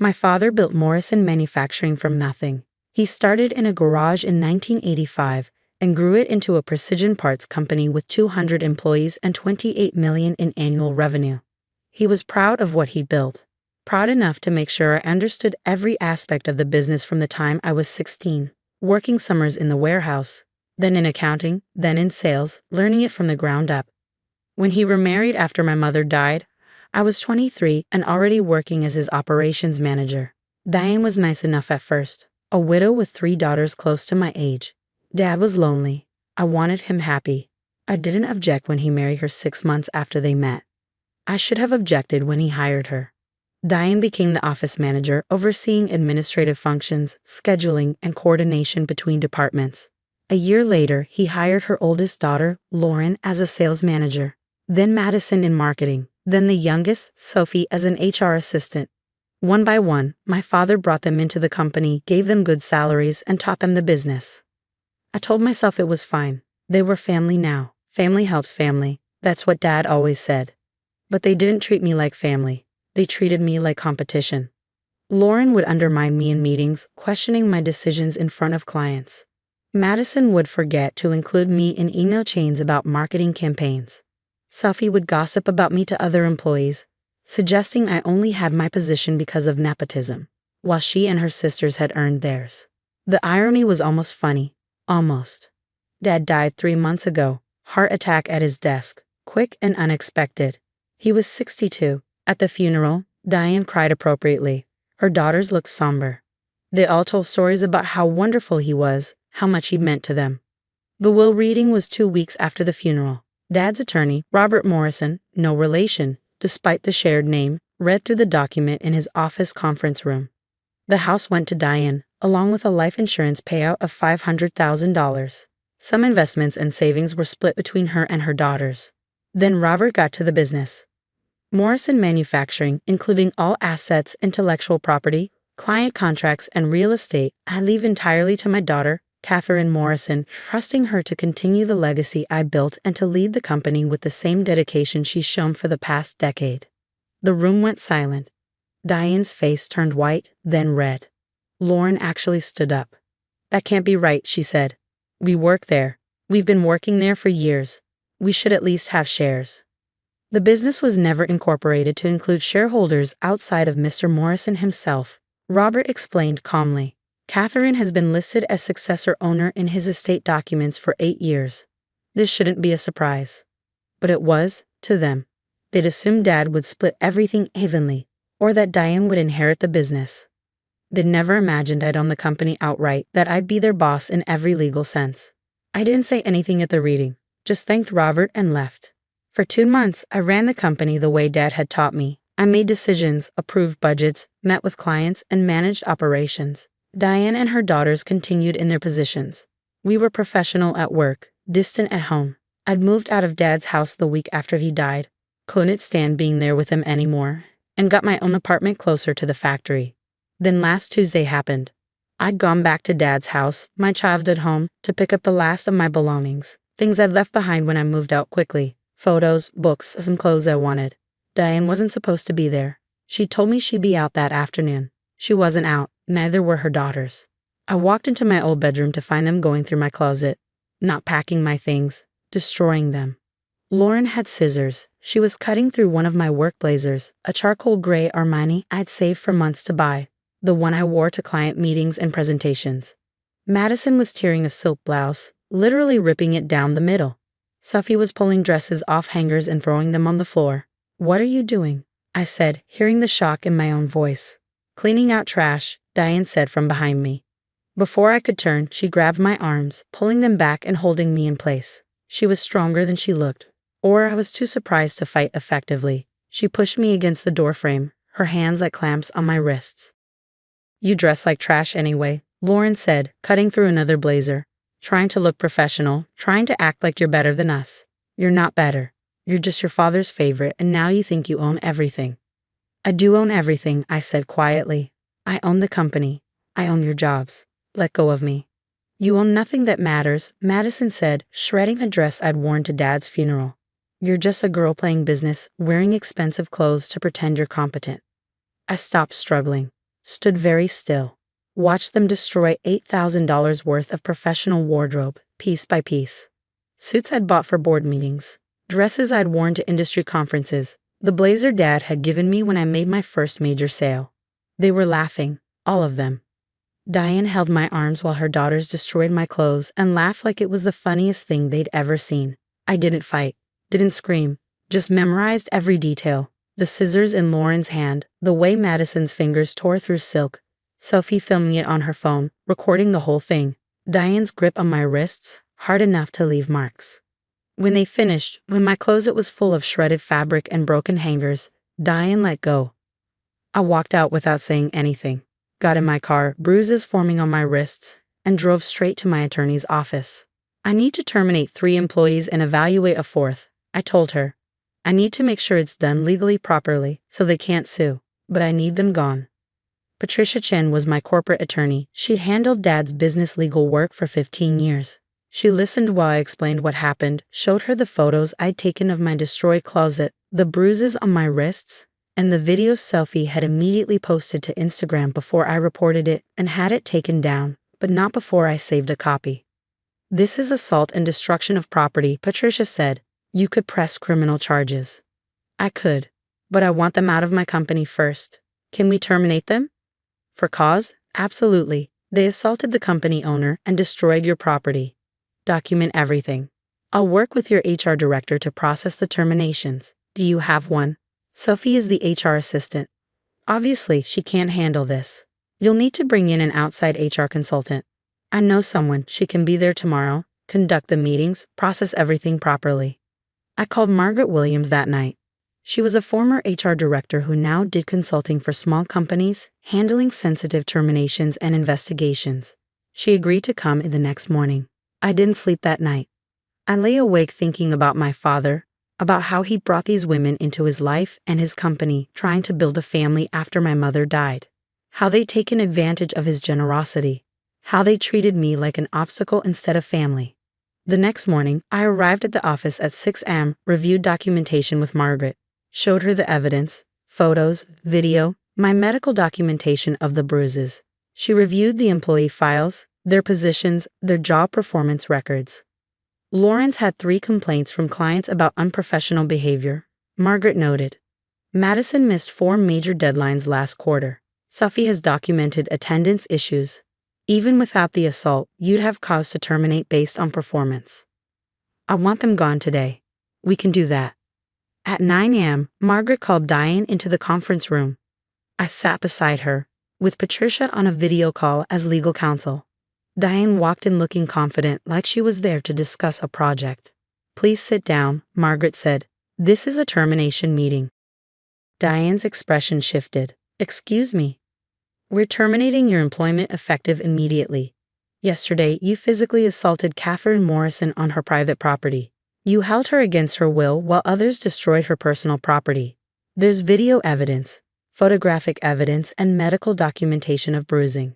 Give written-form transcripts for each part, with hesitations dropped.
My father built Morrison Manufacturing from nothing. He started in a garage in 1985 and grew it into a precision parts company with 200 employees and $28 million in annual revenue. He was proud of what he built, proud enough to make sure I understood every aspect of the business from the time I was 16, working summers in the warehouse, then in accounting, then in sales, learning it from the ground up. When he remarried after my mother died, I was 23 and already working as his operations manager. Diane was nice enough at first, a widow with 3 daughters close to my age. Dad was lonely. I wanted him happy. I didn't object when he married her 6 months after they met. I should have objected when he hired her. Diane became the office manager, overseeing administrative functions, scheduling, and coordination between departments. A year later, he hired her oldest daughter, Lauren, as a sales manager, then Madison in marketing, then the youngest, Sophie, as an HR assistant. One by one, my father brought them into the company, gave them good salaries, and taught them the business. I told myself it was fine. They were family now. Family helps family. That's what Dad always said. But they didn't treat me like family. They treated me like competition. Lauren would undermine me in meetings, questioning my decisions in front of clients. Madison would forget to include me in email chains about marketing campaigns. Sophie would gossip about me to other employees, suggesting I only had my position because of nepotism, while she and her sisters had earned theirs. The irony was almost funny. Almost. Dad died 3 months ago, heart attack at his desk, quick and unexpected. He was 62. At the funeral, Diane cried appropriately. Her daughters looked somber. They all told stories about how wonderful he was, how much he meant to them. The will reading was 2 weeks after the funeral. Dad's attorney, Robert Morrison, no relation, despite the shared name, read through the document in his office conference room. The house went to Diane, along with a life insurance payout of $500,000. Some investments and savings were split between her and her daughters. Then Robert got to the business. Morrison Manufacturing, including all assets, intellectual property, client contracts, and real estate, I leave entirely to my daughter, Catherine Morrison, trusting her to continue the legacy I built and to lead the company with the same dedication she's shown for the past decade. The room went silent. Diane's face turned white, then red. Lauren actually stood up. "That can't be right," she said. "We work there. We've been working there for years. We should at least have shares." The business was never incorporated to include shareholders outside of Mr. Morrison himself, Robert explained calmly. Catherine has been listed as successor owner in his estate documents for 8 years. This shouldn't be a surprise. But it was, to them. They'd assumed Dad would split everything evenly, or that Diane would inherit the business. They'd never imagined I'd own the company outright, that I'd be their boss in every legal sense. I didn't say anything at the reading, just thanked Robert and left. For 2 months, I ran the company the way Dad had taught me. I made decisions, approved budgets, met with clients, and managed operations. Diane and her daughters continued in their positions. We were professional at work, distant at home. I'd moved out of Dad's house the week after he died, couldn't stand being there with him anymore, and got my own apartment closer to the factory. Then last Tuesday happened. I'd gone back to Dad's house, my childhood home, to pick up the last of my belongings, things I'd left behind when I moved out quickly. Photos, books, some clothes I wanted. Diane wasn't supposed to be there. She told me she'd be out that afternoon. She wasn't out, neither were her daughters. I walked into my old bedroom to find them going through my closet, not packing my things, destroying them. Lauren had scissors. She was cutting through one of my work blazers, a charcoal gray Armani I'd saved for months to buy, the one I wore to client meetings and presentations. Madison was tearing a silk blouse, literally ripping it down the middle. Sophie was pulling dresses off hangers and throwing them on the floor. "What are you doing?" I said, hearing the shock in my own voice. "Cleaning out trash," Diane said from behind me. Before I could turn, she grabbed my arms, pulling them back and holding me in place. She was stronger than she looked. Or I was too surprised to fight effectively. She pushed me against the doorframe, her hands like clamps on my wrists. "You dress like trash anyway," Lauren said, cutting through another blazer. "Trying to look professional, trying to act like you're better than us. You're not better. You're just your father's favorite, and now you think you own everything." "I do own everything," I said quietly. "I own the company. I own your jobs. Let go of me." "You own nothing that matters," Madison said, shredding a dress I'd worn to Dad's funeral. "You're just a girl playing business, wearing expensive clothes to pretend you're competent." I stopped struggling. stood very still, watched them destroy $8,000 worth of professional wardrobe, piece by piece. Suits I'd bought for board meetings, dresses I'd worn to industry conferences, the blazer Dad had given me when I made my first major sale. They were laughing, all of them. Diane held my arms while her daughters destroyed my clothes and laughed like it was the funniest thing they'd ever seen. I didn't fight, didn't scream, just memorized every detail. The scissors in Lauren's hand, the way Madison's fingers tore through silk, Sophie filming it on her phone, recording the whole thing. Diane's grip on my wrists, hard enough to leave marks. When they finished, when my closet was full of shredded fabric and broken hangers, Diane let go. I walked out without saying anything, got in my car, bruises forming on my wrists, and drove straight to my attorney's office. I need to terminate 3 employees and evaluate a 4th, I told her. I need to make sure it's done legally properly so they can't sue, but I need them gone. Patricia Chen was my corporate attorney. She handled Dad's business legal work for 15 years. She listened while I explained what happened, showed her the photos I'd taken of my destroyed closet, the bruises on my wrists, and the video Sophie had immediately posted to Instagram before I reported it and had it taken down, but not before I saved a copy. This is assault and destruction of property, Patricia said. You could press criminal charges. I could, but I want them out of my company first. Can we terminate them? For cause? Absolutely. They assaulted the company owner and destroyed your property. Document everything. I'll work with your HR director to process the terminations. Do you have one? Sophie is the HR assistant. Obviously, she can't handle this. You'll need to bring in an outside HR consultant. I know someone. She can be there tomorrow, conduct the meetings, process everything properly. I called Margaret Williams that night. She was a former HR director who now did consulting for small companies, handling sensitive terminations and investigations. She agreed to come in the next morning. I didn't sleep that night. I lay awake thinking about my father, about how he brought these women into his life and his company, trying to build a family after my mother died. How they'd taken advantage of his generosity. How they treated me like an obstacle instead of family. The next morning, I arrived at the office at 6 a.m., reviewed documentation with Margaret, showed her the evidence, photos, video, my medical documentation of the bruises. She reviewed the employee files, their positions, their job performance records. Lawrence had 3 complaints from clients about unprofessional behavior, Margaret noted. Madison missed 4 major deadlines last quarter. Sophie has documented attendance issues. Even without the assault, you'd have cause to terminate based on performance. I want them gone today. We can do that. At 9 a.m., Margaret called Diane into the conference room. I sat beside her, with Patricia on a video call as legal counsel. Diane walked in looking confident, like she was there to discuss a project. Please sit down, Margaret said. This is a termination meeting. Diane's expression shifted. Excuse me. We're terminating your employment effective immediately. Yesterday, you physically assaulted Catherine Morrison on her private property. You held her against her will while others destroyed her personal property. There's video evidence, photographic evidence, and medical documentation of bruising.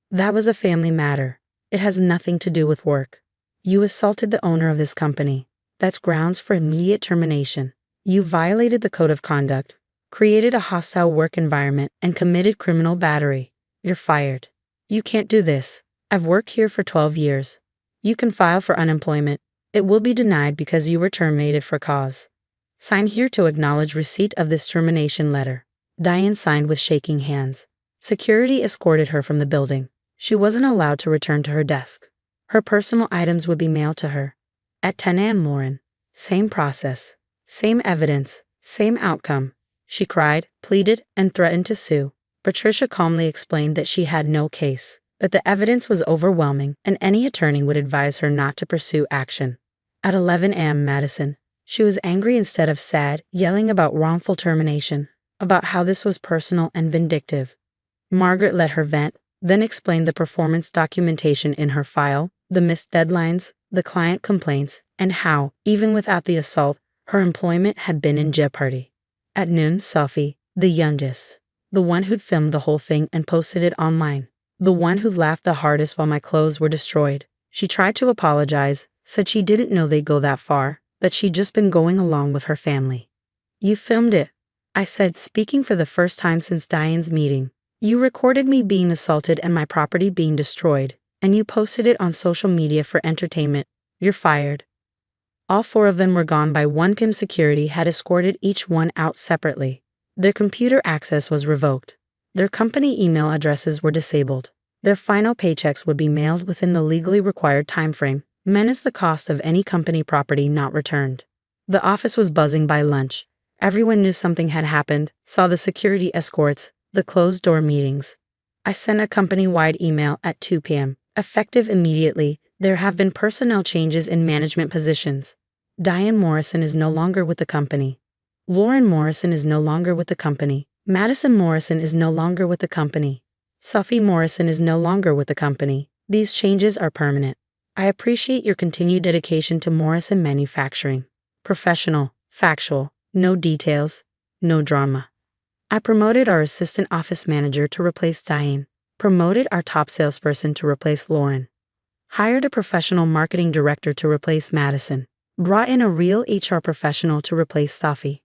That was a family matter. It has nothing to do with work. You assaulted the owner of this company. That's grounds for immediate termination. You violated the code of conduct, created a hostile work environment, and committed criminal battery. You're fired. You can't do this. I've worked here for 12 years. You can file for unemployment. It will be denied because you were terminated for cause. Sign here to acknowledge receipt of this termination letter. Diane signed with shaking hands. Security escorted her from the building. She wasn't allowed to return to her desk. Her personal items would be mailed to her. At 10 a.m. Lauren. Same process. Same evidence. Same outcome. She cried, pleaded, and threatened to sue. Patricia calmly explained that she had no case, that the evidence was overwhelming, and any attorney would advise her not to pursue action. At 11 a.m. Madison. She was angry instead of sad, yelling about wrongful termination, about how this was personal and vindictive. Margaret let her vent, then explained the performance documentation in her file, the missed deadlines, the client complaints, and how, even without the assault, her employment had been in jeopardy. At noon, Sophie, the youngest, the one who'd filmed the whole thing and posted it online, the one who laughed the hardest while my clothes were destroyed. She tried to apologize, said she didn't know they'd go that far, that she'd just been going along with her family. You filmed it, I said, speaking for the first time since Diane's meeting. You recorded me being assaulted and my property being destroyed, and you posted it on social media for entertainment. You're fired." All four of them were gone by 1 p.m. Security had escorted each one out separately. Their computer access was revoked. Their company email addresses were disabled. Their final paychecks would be mailed within the legally required timeframe, minus the cost of any company property not returned. The office was buzzing by lunch. Everyone knew something had happened, saw the security escorts, the closed-door meetings. I sent a company-wide email at 2 p.m. Effective immediately, there have been personnel changes in management positions. Diane Morrison is no longer with the company. Lauren Morrison is no longer with the company. Madison Morrison is no longer with the company. Sophie Morrison is no longer with the company. These changes are permanent. I appreciate your continued dedication to Morrison Manufacturing. Professional, factual, no details, no drama. I promoted our assistant office manager to replace Diane. Promoted our top salesperson to replace Lauren. Hired a professional marketing director to replace Madison. Brought in a real HR professional to replace Sophie.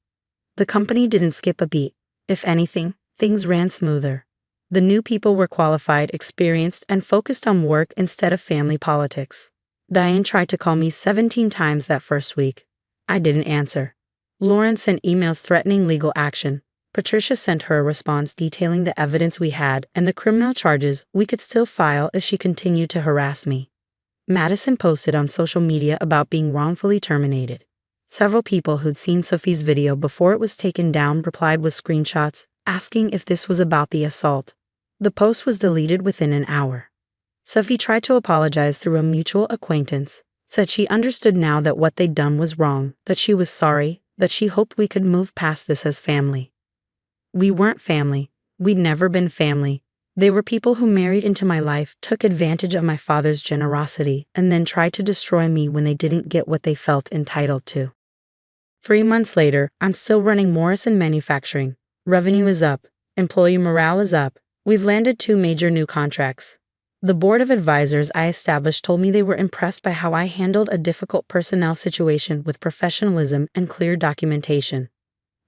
The company didn't skip a beat. If anything, things ran smoother. The new people were qualified, experienced, and focused on work instead of family politics. Diane tried to call me 17 times that first week. I didn't answer. Lauren sent emails threatening legal action. Patricia sent her a response detailing the evidence we had and the criminal charges we could still file if she continued to harass me. Madison posted on social media about being wrongfully terminated. Several people who'd seen Sophie's video before it was taken down replied with screenshots, asking if this was about the assault. The post was deleted within an hour. Sophie tried to apologize through a mutual acquaintance, said she understood now that what they'd done was wrong, that she was sorry, that she hoped we could move past this as family. We weren't family. We'd never been family. They were people who married into my life, took advantage of my father's generosity, and then tried to destroy me when they didn't get what they felt entitled to. 3 months later, I'm still running Morrison Manufacturing. Revenue is up. Employee morale is up. We've landed 2 major new contracts. The board of advisors I established told me they were impressed by how I handled a difficult personnel situation with professionalism and clear documentation.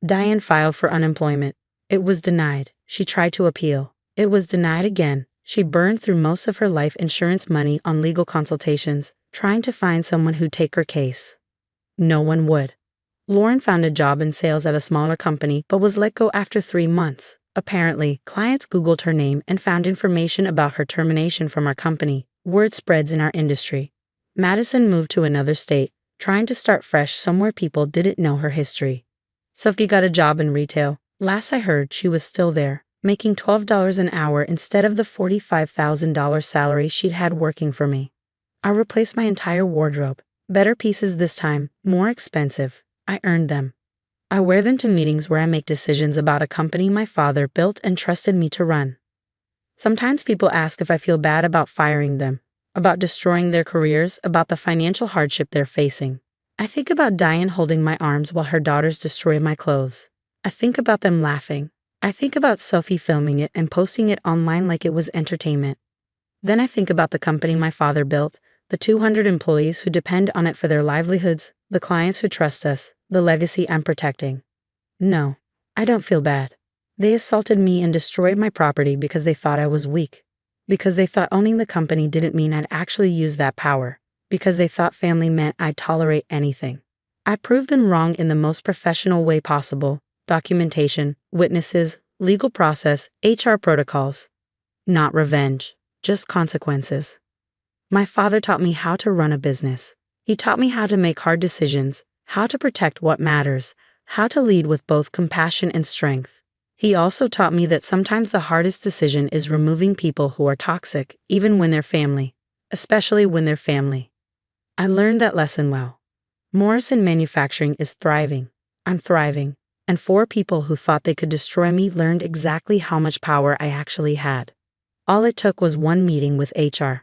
Diane filed for unemployment. It was denied. She tried to appeal. It was denied again. She burned through most of her life insurance money on legal consultations, trying to find someone who'd take her case. No one would. Lauren found a job in sales at a smaller company but was let go after 3 months. Apparently, clients Googled her name and found information about her termination from our company. Word spreads in our industry. Madison moved to another state, trying to start fresh somewhere people didn't know her history. Sophie got a job in retail. Last I heard, she was still there, making $12 an hour instead of the $45,000 salary she'd had working for me. I replaced my entire wardrobe. Better pieces this time, more expensive. I earned them. I wear them to meetings where I make decisions about a company my father built and trusted me to run. Sometimes people ask if I feel bad about firing them, about destroying their careers, about the financial hardship they're facing. I think about Diane holding my arms while her daughters destroy my clothes. I think about them laughing. I think about Sophie filming it and posting it online like it was entertainment. Then I think about the company my father built, the 200 employees who depend on it for their livelihoods, the clients who trust us, the legacy I'm protecting. No, I don't feel bad. They assaulted me and destroyed my property because they thought I was weak. Because they thought owning the company didn't mean I'd actually use that power. Because they thought family meant I'd tolerate anything. I proved them wrong in the most professional way possible. Documentation, witnesses, legal process, HR protocols. Not revenge, just consequences. My father taught me how to run a business. He taught me how to make hard decisions, how to protect what matters, how to lead with both compassion and strength. He also taught me that sometimes the hardest decision is removing people who are toxic, even when they're family, especially when they're family. I learned that lesson well. Morrison Manufacturing is thriving. I'm thriving. And 4 people who thought they could destroy me learned exactly how much power I actually had. All it took was 1 meeting with HR.